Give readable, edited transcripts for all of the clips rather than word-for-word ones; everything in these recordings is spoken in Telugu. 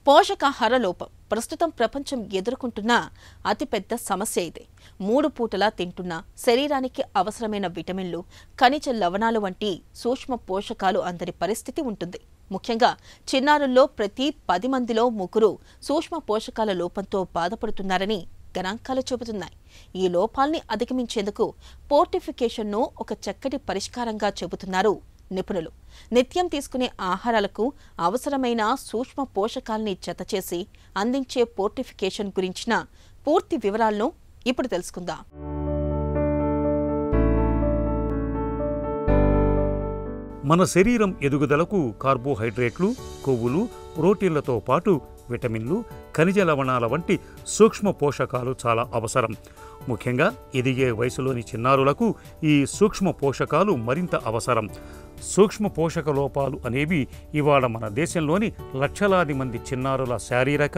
పోషకాహార లోపం ప్రస్తుతం ప్రపంచం ఎదుర్కొంటున్న అతిపెద్ద సమస్య ఇది. 3 పూటలా తింటున్నా శరీరానికి అవసరమైన విటమిన్లు, ఖనిజ లవణాలు వంటి సూక్ష్మ పోషకాలు అందని పరిస్థితి ఉంటుంది. ముఖ్యంగా చిన్నారుల్లో ప్రతి 10 మందిలో 3 సూక్ష్మ పోషకాల లోపంతో బాధపడుతున్నారని గణాంకాలు చెబుతున్నాయి. ఈ లోపాల్ని అధిగమించేందుకు పోర్టిఫికేషన్ను ఒక చక్కటి పరిష్కారంగా చెబుతున్నారు నిపుణులు. నిత్యం తీసుకునే ఆహారాలకు అవసరమైన సూక్ష్మ పోషకాల్ని జతచేసి అందించే పోర్టిఫికేషన్ గురించిన పూర్తి వివరాలను ఇప్పుడు తెలుసుకుందాం. మన శరీరం ఎదుగుదలకు కార్బోహైడ్రేట్లు, కొవ్వులు, ప్రోటీన్లతో పాటు విటమిన్లు, ఖనిజ లవణాల వంటి సూక్ష్మ పోషకాలు చాలా అవసరం. ముఖ్యంగా ఎదిగే వయసులోని చిన్నారులకు ఈ సూక్ష్మ పోషకాలు మరింత అవసరం. సూక్ష్మ పోషక లోపాలు అనేవి ఇవాళ మన దేశంలోని లక్షలాది మంది చిన్నారుల శారీరక,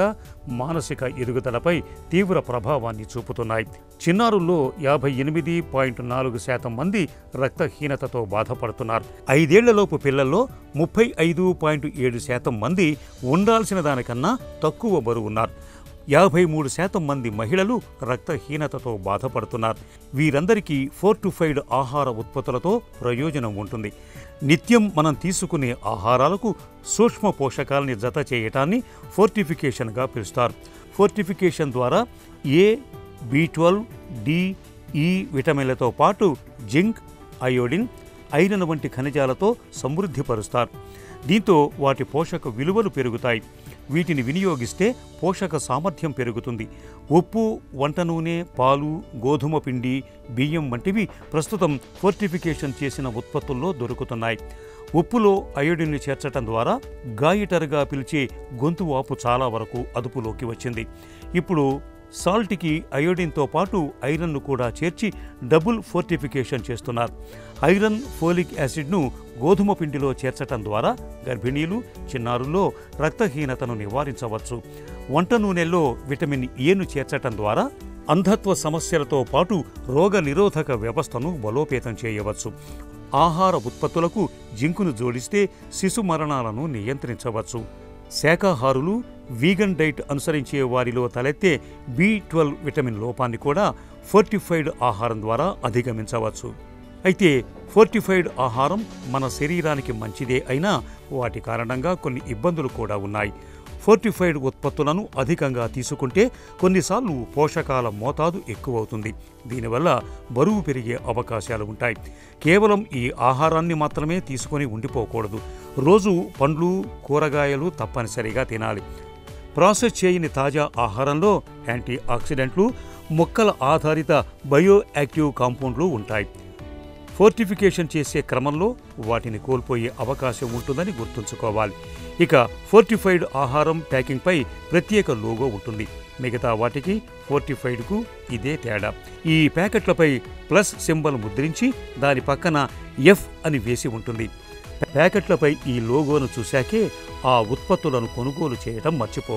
మానసిక ఎదుగుదలపై తీవ్ర ప్రభావాన్ని చూపుతున్నాయి. చిన్నారుల్లో 58.4% మంది రక్తహీనతతో బాధపడుతున్నారు. 5 ఏళ్లలోపు పిల్లల్లో 35.7% మంది ఉండాల్సిన దానికన్నా తక్కువ బరువున్నారు. 53% మంది మహిళలు రక్తహీనతతో బాధపడుతున్నారు. వీరందరికీ ఫోర్టిఫైడ్ ఆహార ఉత్పత్తులతో ప్రయోజనం ఉంటుంది. నిత్యం మనం తీసుకునే ఆహారాలకు సూక్ష్మ పోషకాలని జత చేయటాన్ని ఫోర్టిఫికేషన్గా పిలుస్తారు. ఫోర్టిఫికేషన్ ద్వారా ఏ, B12, D, E విటమిన్లతో పాటు జింక్, అయోడిన్, ఐరన్ వంటి ఖనిజాలతో సమృద్ధిపరుస్తారు. దీంతో వాటి పోషక విలువలు పెరుగుతాయి. వీటిని వినియోగిస్తే పోషక సామర్థ్యం పెరుగుతుంది. ఉప్పు, వంట నూనె, పాలు, గోధుమ పిండి, బియ్యం వంటివి ప్రస్తుతం ఫోర్టిఫికేషన్ చేసిన ఉత్పత్తుల్లో దొరుకుతున్నాయి. ఉప్పులో అయోడిన్ను చేర్చడం ద్వారా గాయిటర్గా పిలిచే గొంతు వాపు చాలా వరకు అదుపులోకి వచ్చింది. ఇప్పుడు సాల్ట్కి అయోడిన్తో పాటు ఐరన్ను కూడా చేర్చి డబుల్ ఫోర్టిఫికేషన్ చేస్తున్నారు. ఐరన్, ఫోలిక్ యాసిడ్ను గోధుమ పిండిలో చేర్చటం ద్వారా గర్భిణీలు, చిన్నారుల్లో రక్తహీనతను నివారించవచ్చు. వంట నూనెల్లో విటమిన్ ఏను చేర్చటం ద్వారా అంధత్వ సమస్యలతో పాటు రోగ నిరోధక వ్యవస్థను బలోపేతం చేయవచ్చు. ఆహార ఉత్పత్తులకు జింకును జోడిస్తే శిశు మరణాలను నియంత్రించవచ్చు. శాకాహారులు, వీగన్ డైట్ అనుసరించే వారిలో తలెత్తే B12 విటమిన్ లోపాన్ని కూడా ఫోర్టిఫైడ్ ఆహారం ద్వారా అధిగమించవచ్చు. అయితే ఫోర్టిఫైడ్ ఆహారం మన శరీరానికి మంచిదే అయినా వాటి కారణంగా కొన్ని ఇబ్బందులు కూడా ఉన్నాయి. ఫోర్టిఫైడ్ ఉత్పత్తులను అధికంగా తీసుకుంటే కొన్నిసార్లు పోషకాల మోతాదు ఎక్కువవుతుంది. దీనివల్ల బరువు పెరిగే అవకాశాలు ఉంటాయి. కేవలం ఈ ఆహారాన్ని మాత్రమే తీసుకొని ఉండిపోకూడదు. రోజు పండ్లు, కూరగాయలు తప్పనిసరిగా తినాలి. ప్రాసెస్ చేయని తాజా ఆహారంలో యాంటీ ఆక్సిడెంట్లు, మొక్కల ఆధారిత బయో యాక్టివ్ కాంపౌండ్లు ఉంటాయి. ఫోర్టిఫికేషన్ చేసే క్రమంలో వాటిని కోల్పోయే అవకాశం ఉంటుందని గుర్తుంచుకోవాలి. ఇక ఫోర్టిఫైడ్ ఆహారం ప్యాకింగ్పై ప్రత్యేక లోగో ఉంటుంది. మిగతా వాటికి ఫోర్టిఫైడ్కు ఇదే తేడా. ఈ ప్యాకెట్లపై ప్లస్ సింబల్ ముద్రించి దాని పక్కన F అని వేసి ఉంటుంది. ప్యాకెట్లపై ఈ లోగోను చూశాకే ఆ ఉత్పత్తులను కొనుగోలు చేయడం మర్చిపో